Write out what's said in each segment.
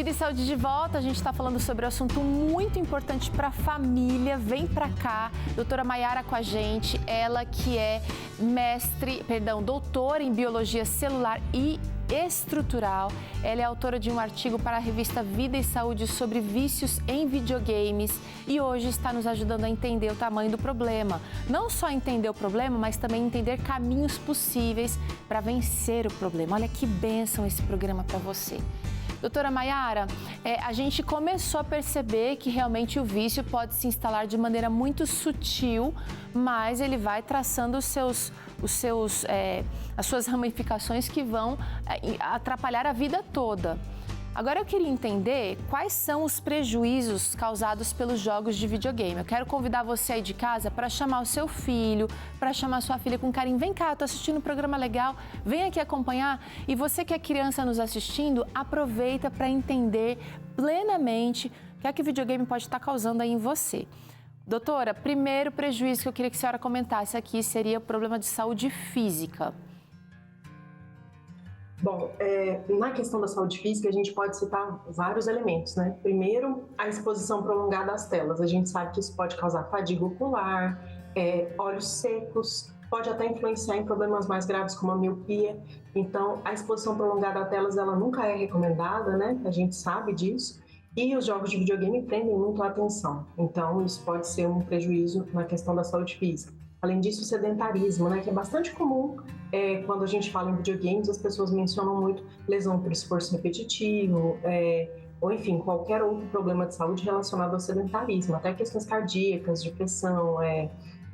Vida e Saúde de volta, a gente está falando sobre um assunto muito importante para a família. Vem para cá, doutora Maiara com a gente, ela que é doutora em Biologia Celular e Estrutural. Ela é autora de um artigo para a revista Vida e Saúde sobre vícios em videogames e hoje está nos ajudando a entender o tamanho do problema. Não só entender o problema, mas também entender caminhos possíveis para vencer o problema. Olha que bênção esse programa para você. Doutora Maiara, a gente começou a perceber que realmente o vício pode se instalar de maneira muito sutil, mas ele vai traçando as suas ramificações que vão atrapalhar a vida toda. Agora eu queria entender quais são os prejuízos causados pelos jogos de videogame. Eu quero convidar você aí de casa para chamar o seu filho, para chamar sua filha com carinho. Vem cá, eu estou assistindo um programa legal, vem aqui acompanhar. E você que é criança nos assistindo, aproveita para entender plenamente o que é que o videogame pode estar causando aí em você. Doutora, primeiro prejuízo que eu queria que a senhora comentasse aqui seria o problema de saúde física. Bom, na questão da saúde física, a gente pode citar vários elementos, né? Primeiro, a exposição prolongada às telas. A gente sabe que isso pode causar fadiga ocular, olhos secos, pode até influenciar em problemas mais graves como a miopia. Então, a exposição prolongada a telas, ela nunca é recomendada, né? A gente sabe disso. E os jogos de videogame prendem muito a atenção. Então, isso pode ser um prejuízo na questão da saúde física. Além disso, o sedentarismo, né, que é bastante comum quando a gente fala em videogames, as pessoas mencionam muito lesão por esforço repetitivo, ou enfim, qualquer outro problema de saúde relacionado ao sedentarismo, até questões cardíacas, de pressão,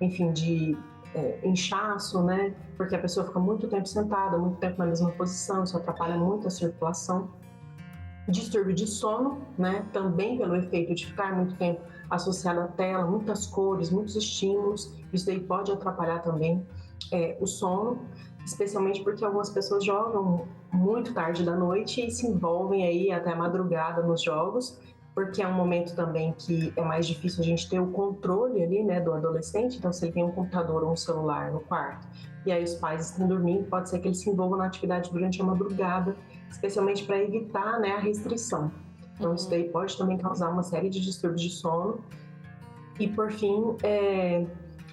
enfim, de inchaço, né, porque a pessoa fica muito tempo sentada, muito tempo na mesma posição, isso atrapalha muito a circulação. Distúrbio de sono, né, também pelo efeito de ficar muito tempo associado à tela, muitas cores, muitos estímulos, isso daí pode atrapalhar também o sono, especialmente porque algumas pessoas jogam muito tarde da noite e se envolvem aí até a madrugada nos jogos, porque é um momento também que é mais difícil a gente ter o controle ali, né, do adolescente, então se ele tem um computador ou um celular no quarto, e aí os pais estão dormindo, pode ser que eles se envolvam na atividade durante a madrugada, especialmente para evitar, né, a restrição. Então, isso daí pode também causar uma série de distúrbios de sono. E, por fim,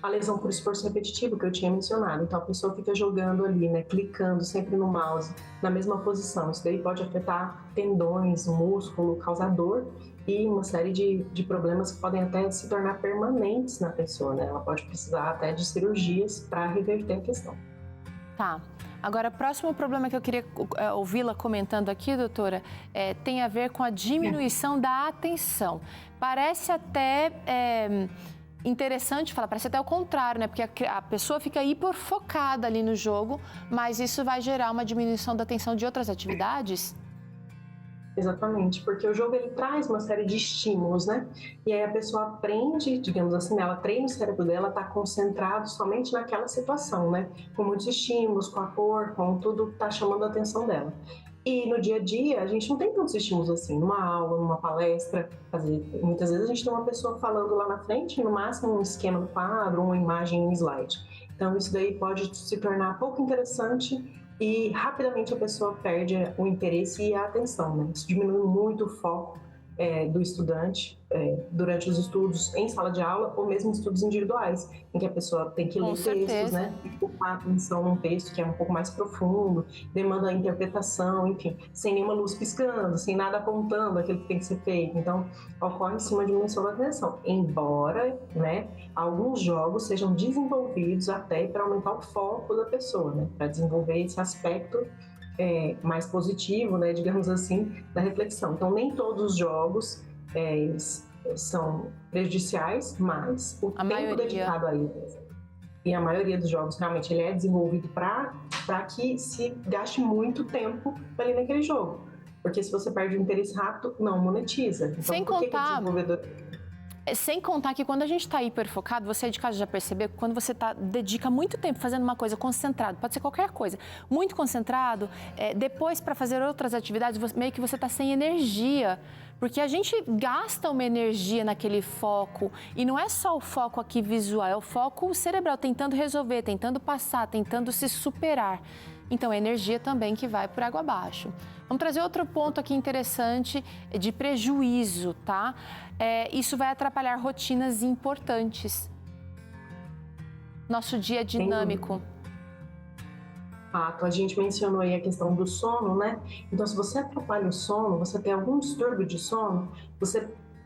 a lesão por esforço repetitivo, que eu tinha mencionado. Então, a pessoa fica jogando ali, né, clicando sempre no mouse, na mesma posição. Isso daí pode afetar tendões, músculo, causar dor e uma série de problemas que podem até se tornar permanentes na pessoa, né? Ela pode precisar até de cirurgias para reverter a questão. Tá. Agora, o próximo problema que eu queria ouvi-la comentando aqui, doutora, tem a ver com a diminuição da atenção. Parece até interessante falar, parece até o contrário, né? Porque a pessoa fica hiperfocada ali no jogo, mas isso vai gerar uma diminuição da atenção de outras atividades? Exatamente, porque o jogo ele traz uma série de estímulos, né? E aí a pessoa aprende, digamos assim, ela treina o cérebro dela, tá concentrado somente naquela situação, né? Com muitos estímulos, com a cor, com tudo que tá chamando a atenção dela. E no dia a dia, a gente não tem tantos estímulos assim, numa aula, numa palestra. Muitas vezes a gente tem uma pessoa falando lá na frente, no máximo um esquema do quadro, uma imagem, um slide. Então isso daí pode se tornar pouco interessante e rapidamente a pessoa perde o interesse e a atenção, né? Isso diminui muito o foco do estudante durante os estudos em sala de aula ou mesmo estudos individuais, em que a pessoa tem que ler textos, né? E focar a atenção num texto que é um pouco mais profundo, demanda a interpretação, enfim, sem nenhuma luz piscando, sem nada apontando aquilo que tem que ser feito. Então, ocorre em cima de diminuição da atenção, embora, né, alguns jogos sejam desenvolvidos até para aumentar o foco da pessoa, né? Para desenvolver esse aspecto mais positivo, né, digamos assim, da reflexão. Então, nem todos os jogos eles são prejudiciais, mas o tempo dedicado a eles e a maioria dos jogos realmente ele é desenvolvido para que se gaste muito tempo ali naquele jogo. Porque se você perde o interesse rápido, não monetiza. Então, Sem por que contar... o desenvolvedor... Sem contar que quando a gente está hiperfocado, você aí de casa já percebeu que quando você dedica muito tempo fazendo uma coisa concentrado, pode ser qualquer coisa, muito concentrado, depois para fazer outras atividades, meio que você está sem energia Porque a gente gasta uma energia naquele foco e não é só o foco aqui visual, é o foco cerebral tentando resolver, tentando passar, tentando se superar. Então, é energia também que vai por água abaixo. Vamos trazer outro ponto aqui interessante de prejuízo, tá? Isso vai atrapalhar rotinas importantes. Nosso dia dinâmico. Fato, a gente mencionou aí a questão do sono, né? Então, se você atrapalha o sono, você tem algum distúrbio de sono,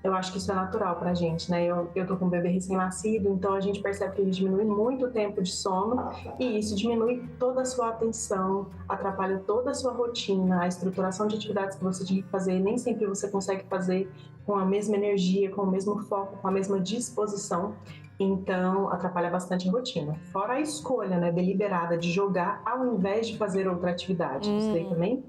eu acho que isso é natural pra gente, né? Eu tô com um bebê recém-nascido, então a gente percebe que ele diminui muito o tempo de sono e isso diminui toda a sua atenção, atrapalha toda a sua rotina, a estruturação de atividades que você tinha que fazer, nem sempre você consegue fazer com a mesma energia, com o mesmo foco, com a mesma disposição. Então, atrapalha bastante a rotina. Fora a escolha, né, deliberada de jogar ao invés de fazer outra atividade. Isso daí também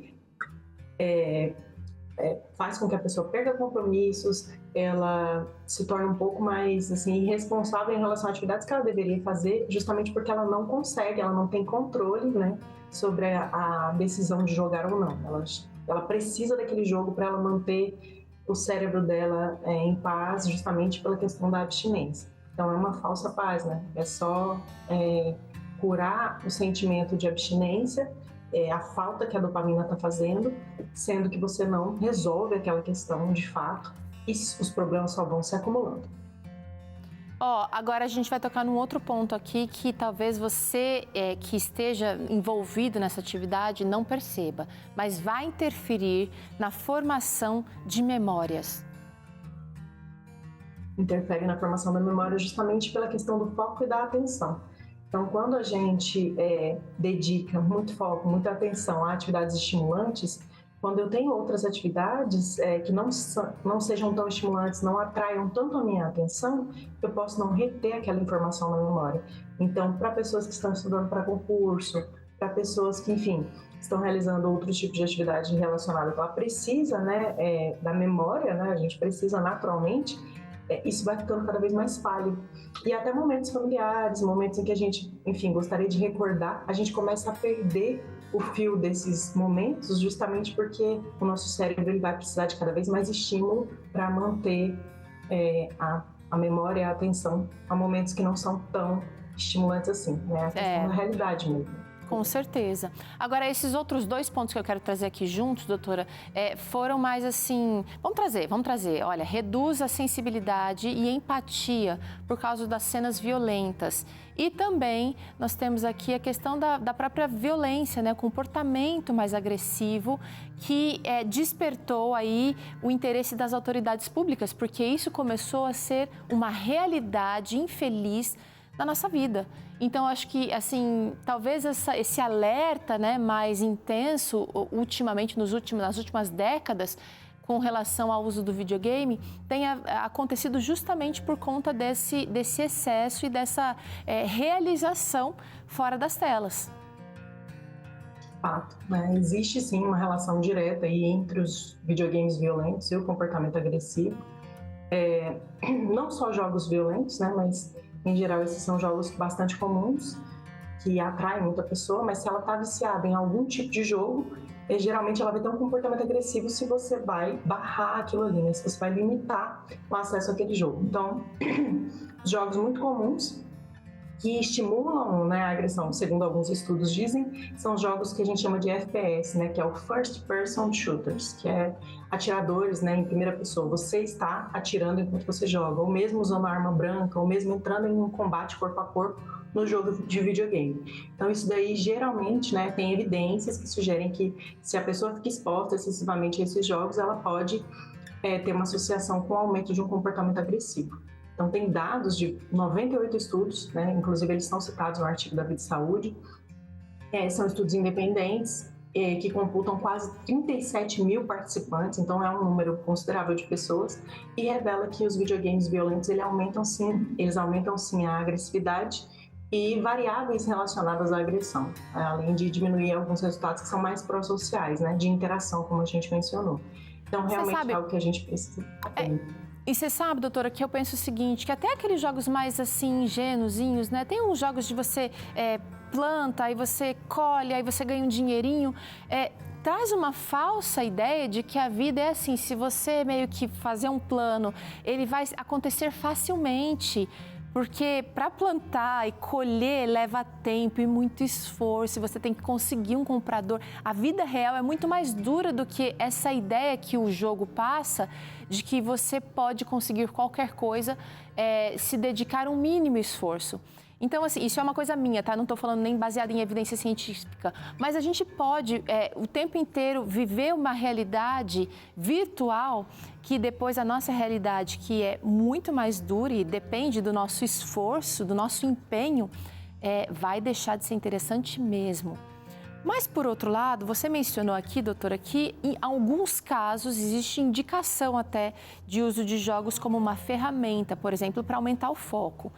faz com que a pessoa perca compromissos, ela se torne um pouco mais assim, irresponsável em relação a atividades que ela deveria fazer, justamente porque ela não consegue, ela não tem controle, né, sobre a decisão de jogar ou não. Ela precisa daquele jogo para ela manter o cérebro dela em paz, justamente pela questão da abstinência. Então, é uma falsa paz, né? É só curar o sentimento de abstinência, a falta que a dopamina está fazendo, sendo que você não resolve aquela questão de fato e os problemas só vão se acumulando. Agora a gente vai tocar num outro ponto aqui que talvez você que esteja envolvido nessa atividade não perceba, mas vai interferir na formação de memórias. Interfere na formação da memória justamente pela questão do foco e da atenção. Então, quando a gente dedica muito foco, muita atenção a atividades estimulantes, quando eu tenho outras atividades que não sejam tão estimulantes, não atraiam tanto a minha atenção, eu posso não reter aquela informação na memória. Então, para pessoas que estão estudando para concurso, para pessoas que, enfim, estão realizando outros tipos de atividade relacionada, então ela precisa, né, da memória, né, a gente precisa naturalmente, isso vai ficando cada vez mais falho. E até momentos familiares, momentos em que a gente, enfim, gostaria de recordar, a gente começa a perder o fio desses momentos, justamente porque o nosso cérebro ele vai precisar de cada vez mais estímulo para manter a memória e a atenção a momentos que não são tão estimulantes assim, né? A questão da realidade mesmo. Com certeza. Agora, esses outros dois pontos que eu quero trazer aqui juntos, doutora, foram mais assim... Vamos trazer. Olha, reduz a sensibilidade e empatia por causa das cenas violentas. E também nós temos aqui a questão da própria violência, né? O comportamento mais agressivo que despertou aí o interesse das autoridades públicas, porque isso começou a ser uma realidade infeliz da nossa vida. Então, acho que, assim, talvez esse alerta, né, mais intenso, ultimamente, nas últimas décadas, com relação ao uso do videogame, tenha acontecido justamente por conta desse excesso e dessa realização fora das telas. Fato, né? Existe, sim, uma relação direta aí entre os videogames violentos e o comportamento agressivo. Não só jogos violentos, né, mas... Em geral, esses são jogos bastante comuns, que atraem muita pessoa, mas se ela está viciada em algum tipo de jogo, geralmente ela vai ter um comportamento agressivo se você vai barrar aquilo ali, né? Se você vai limitar o acesso àquele jogo. Então, jogos muito comuns que estimulam, né, a agressão, segundo alguns estudos dizem, são jogos que a gente chama de FPS, né, que é o First Person Shooters, que é atiradores, né, em primeira pessoa. Você está atirando enquanto você joga, ou mesmo usando arma branca, ou mesmo entrando em um combate corpo a corpo no jogo de videogame. Então, isso daí, geralmente, né, tem evidências que sugerem que se a pessoa fica exposta excessivamente a esses jogos, ela pode ter uma associação com o aumento de um comportamento agressivo. Então, tem dados de 98 estudos, né? Inclusive eles estão citados no artigo da Vida e Saúde. São estudos independentes que computam quase 37 mil participantes, então é um número considerável de pessoas, e revela que os videogames violentos eles aumentam sim a agressividade e variáveis relacionadas à agressão, além de diminuir alguns resultados que são mais pró-sociais, né? De interação, como a gente mencionou. Então, realmente é algo que a gente precisa aprender. E você sabe, doutora, que eu penso o seguinte, que até aqueles jogos mais assim, ingênuozinhos, né? Tem uns jogos de você planta, aí você colhe, aí você ganha um dinheirinho. traz uma falsa ideia de que a vida é assim, se você meio que fazer um plano, ele vai acontecer facilmente. Porque para plantar e colher leva tempo e muito esforço, você tem que conseguir um comprador. A vida real é muito mais dura do que essa ideia que o jogo passa de que você pode conseguir qualquer coisa se dedicar um mínimo esforço. Então, assim, isso é uma coisa minha, tá? Não estou falando nem baseada em evidência científica, mas a gente pode, o tempo inteiro, viver uma realidade virtual que depois a nossa realidade, que é muito mais dura e depende do nosso esforço, do nosso empenho, vai deixar de ser interessante mesmo. Mas, por outro lado, você mencionou aqui, doutora, que em alguns casos existe indicação até de uso de jogos como uma ferramenta, por exemplo, para aumentar o foco.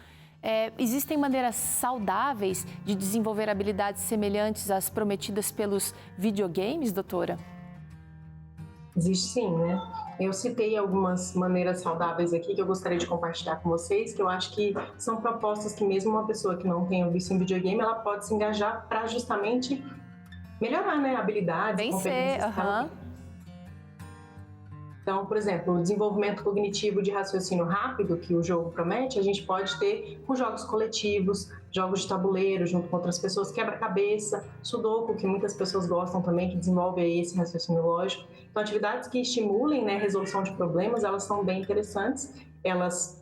Existem maneiras saudáveis de desenvolver habilidades semelhantes às prometidas pelos videogames, doutora? Existe sim, né? Eu citei algumas maneiras saudáveis aqui que eu gostaria de compartilhar com vocês, que eu acho que são propostas que mesmo uma pessoa que não tenha visto em videogame, ela pode se engajar para justamente melhorar, né, habilidades, competências. Então, por exemplo, o desenvolvimento cognitivo de raciocínio rápido que o jogo promete, a gente pode ter com jogos coletivos, jogos de tabuleiro junto com outras pessoas, quebra-cabeça, sudoku, que muitas pessoas gostam também, que desenvolve aí esse raciocínio lógico. Então, atividades que estimulem, né, a resolução de problemas, elas são bem interessantes, elas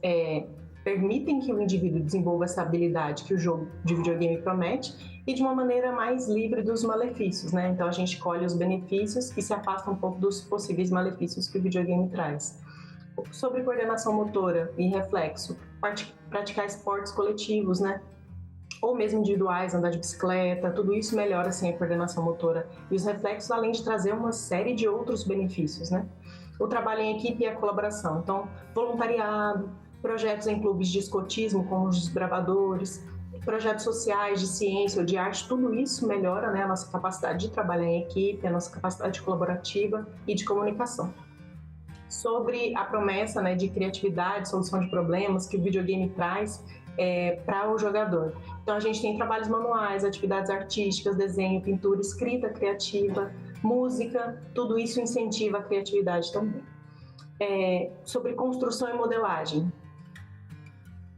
permitem que o indivíduo desenvolva essa habilidade que o jogo de videogame promete e de uma maneira mais livre dos malefícios, né? Então a gente colhe os benefícios e se afasta um pouco dos possíveis malefícios que o videogame traz. Sobre coordenação motora e reflexo, praticar esportes coletivos, né? Ou mesmo individuais, andar de bicicleta, tudo isso melhora assim a coordenação motora e os reflexos, além de trazer uma série de outros benefícios, né? O trabalho em equipe e a colaboração, então voluntariado, projetos em clubes de escotismo, como os desbravadores, projetos sociais, de ciência ou de arte, tudo isso melhora, né, a nossa capacidade de trabalhar em equipe, a nossa capacidade colaborativa e de comunicação. Sobre a promessa, né, de criatividade, solução de problemas que o videogame traz para o jogador. Então, a gente tem trabalhos manuais, atividades artísticas, desenho, pintura, escrita criativa, música, tudo isso incentiva a criatividade também. Sobre construção e modelagem.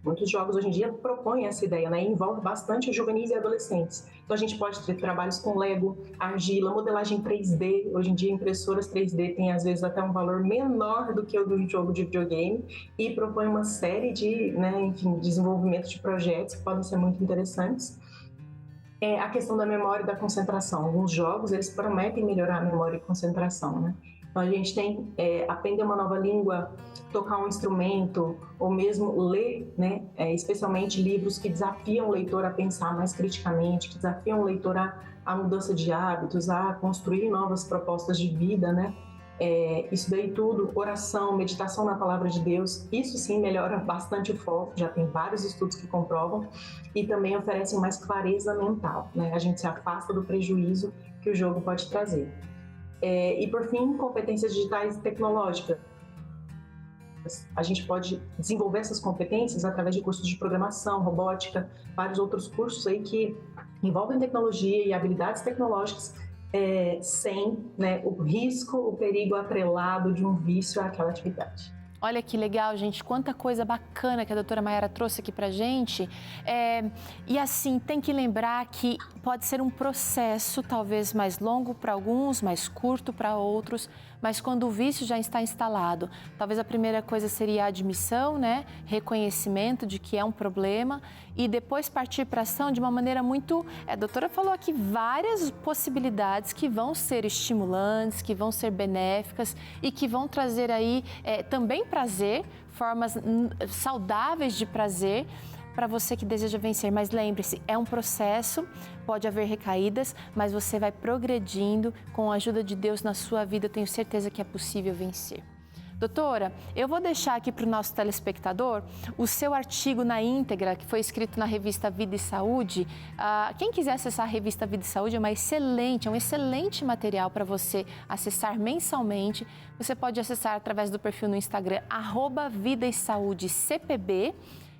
Muitos jogos hoje em dia propõem essa ideia, né? E envolve bastante juvenis e adolescentes. Então a gente pode ter trabalhos com Lego, argila, modelagem 3D. Hoje em dia impressoras 3D têm às vezes até um valor menor do que o do jogo de videogame e propõe uma série de, né, enfim, desenvolvimento de projetos que podem ser muito interessantes. A questão da memória e da concentração. Alguns jogos eles prometem melhorar a memória e concentração, né? Então a gente tem aprender uma nova língua, tocar um instrumento ou mesmo ler, né, especialmente livros que desafiam o leitor a pensar mais criticamente, que desafiam o leitor a mudança de hábitos, a construir novas propostas de vida, né? Isso daí tudo, oração, meditação na palavra de Deus, isso sim melhora bastante o foco, já tem vários estudos que comprovam e também oferecem mais clareza mental, né? A gente se afasta do prejuízo que o jogo pode trazer. E por fim, competências digitais e tecnológicas. A gente pode desenvolver essas competências através de cursos de programação, robótica, vários outros cursos aí que envolvem tecnologia e habilidades tecnológicas sem, né, o risco, o perigo atrelado de um vício àquela atividade. Olha que legal, gente, quanta coisa bacana que a doutora Mayara trouxe aqui pra gente. E assim, tem que lembrar que pode ser um processo talvez mais longo para alguns, mais curto para outros, mas quando o vício já está instalado, talvez a primeira coisa seria a admissão, né? Reconhecimento de que é um problema e depois partir para ação de uma maneira muito... A doutora falou aqui várias possibilidades que vão ser estimulantes, que vão ser benéficas e que vão trazer aí também prazer, formas saudáveis de prazer para você que deseja vencer. Mas lembre-se, é um processo, pode haver recaídas, mas você vai progredindo com a ajuda de Deus na sua vida. Eu tenho certeza que é possível vencer. Doutora, eu vou deixar aqui para o nosso telespectador o seu artigo na íntegra, que foi escrito na revista Vida e Saúde. Quem quiser acessar a revista Vida e Saúde, é um excelente material para você acessar mensalmente. Você pode acessar através do perfil no Instagram, @Vida e Saúde CPB.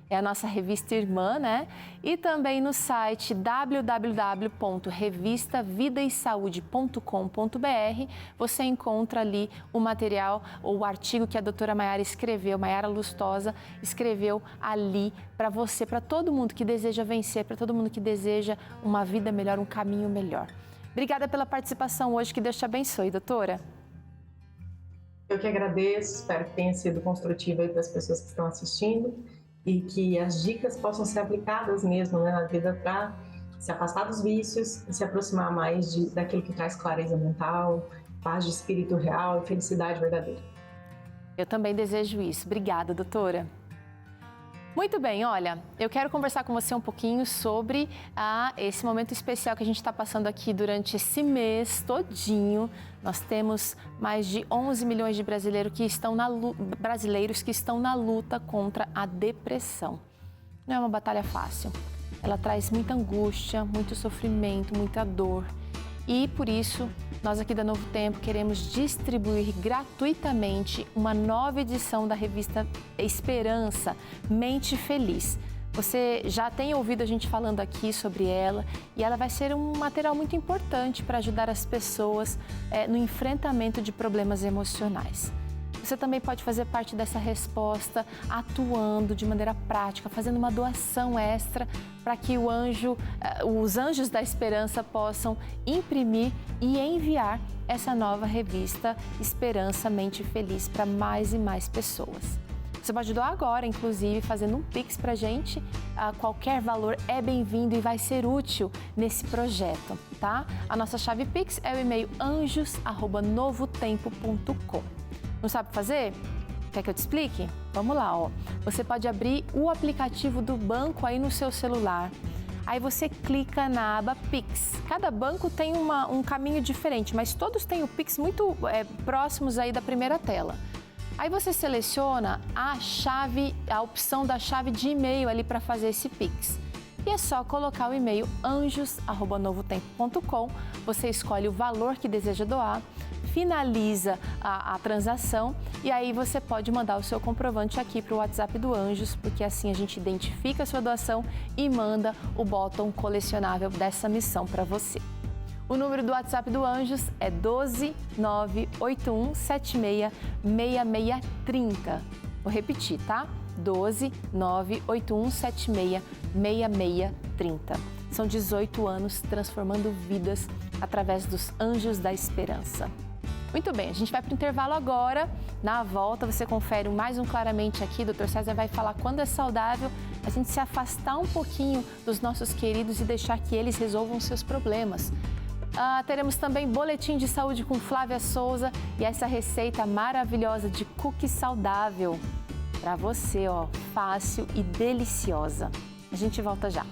é a nossa revista irmã, né? E também no site www.revistavidaesaude.com.br você encontra ali o material, o artigo que a doutora Maiara escreveu, Maiara Lustosa escreveu ali para você, para todo mundo que deseja vencer, para todo mundo que deseja uma vida melhor, um caminho melhor. Obrigada pela participação hoje, que Deus te abençoe, doutora. Eu que agradeço, espero que tenha sido construtivo aí para as pessoas que estão assistindo e que as dicas possam ser aplicadas mesmo, né, na vida para se afastar dos vícios e se aproximar mais daquilo que traz clareza mental, paz de espírito real e felicidade verdadeira. Eu também desejo isso. Obrigada, doutora. Muito bem, olha, eu quero conversar com você um pouquinho sobre esse momento especial que a gente está passando aqui durante esse mês todinho. Nós temos mais de 11 milhões de brasileiros que estão na luta contra a depressão. Não é uma batalha fácil. Ela traz muita angústia, muito sofrimento, muita dor. E por isso, nós aqui da Novo Tempo queremos distribuir gratuitamente uma nova edição da revista Esperança, Mente Feliz. Você já tem ouvido a gente falando aqui sobre ela e ela vai ser um material muito importante para ajudar as pessoas no enfrentamento de problemas emocionais. Você também pode fazer parte dessa resposta atuando de maneira prática, fazendo uma doação extra para que os anjos da esperança possam imprimir e enviar essa nova revista Esperança Mente Feliz para mais e mais pessoas. Você pode doar agora, inclusive, fazendo um Pix para a gente. Qualquer valor é bem-vindo e vai ser útil nesse projeto, tá? A nossa chave Pix é o e-mail anjos@novotempo.com. Não sabe fazer? Quer que eu te explique? Vamos lá, ó. Você pode abrir o aplicativo do banco aí no seu celular. Aí você clica na aba Pix. Cada banco tem um caminho diferente, mas todos têm o Pix muito próximos aí da primeira tela. Aí você seleciona a opção da chave de e-mail ali para fazer esse Pix. E é só colocar o e-mail anjos@novotempo.com. Você escolhe o valor que deseja doar, finaliza a transação e aí você pode mandar o seu comprovante aqui para o WhatsApp do Anjos, porque assim a gente identifica a sua doação e manda o botão colecionável dessa missão para você. O número do WhatsApp do Anjos é 12981766630. Vou repetir, tá? 12981766630. São 18 anos transformando vidas através dos Anjos da Esperança. Muito bem, a gente vai para o intervalo agora. Na volta você confere mais claramente aqui. O Dr. César vai falar quando é saudável a gente se afastar um pouquinho dos nossos queridos e deixar que eles resolvam seus problemas. Teremos também boletim de saúde com Flávia Souza e essa receita maravilhosa de cookie saudável para você, ó, fácil e deliciosa. A gente volta já.